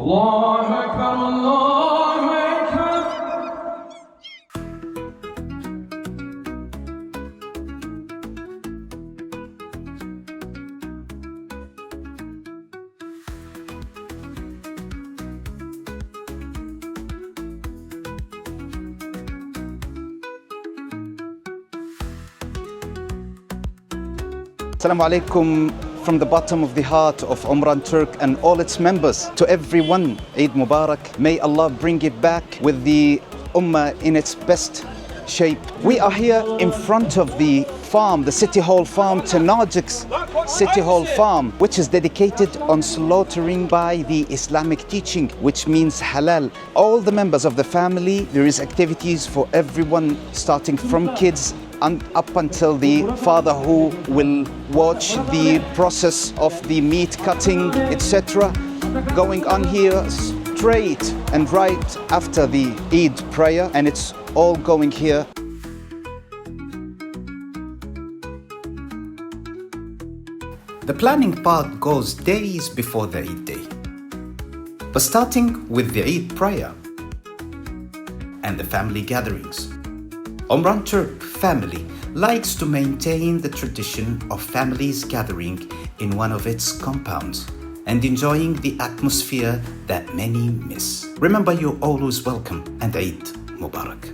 الله أكبر الله أكبر. Assalamu alaikum from the bottom of the heart of Umran Turk and all its members. To everyone, Eid Mubarak. May Allah bring it back with the Ummah in its best shape. We are here in front of the farm, the City Hall farm, Tanajik's City Hall farm, which is dedicated on slaughtering by the Islamic teaching, which means halal. All the members of the family, there is activities for everyone, starting from kids and up until the father who will watch the process of the meat cutting, etc. going on here straight and right after the Eid prayer, and it's all going here. The planning part goes days before the Eid day, but starting with the Eid prayer and the family gatherings. Umran Turk family likes to maintain the tradition of families gathering in one of its compounds and enjoying the atmosphere that many miss. Remember, you're always welcome, and Eid Mubarak.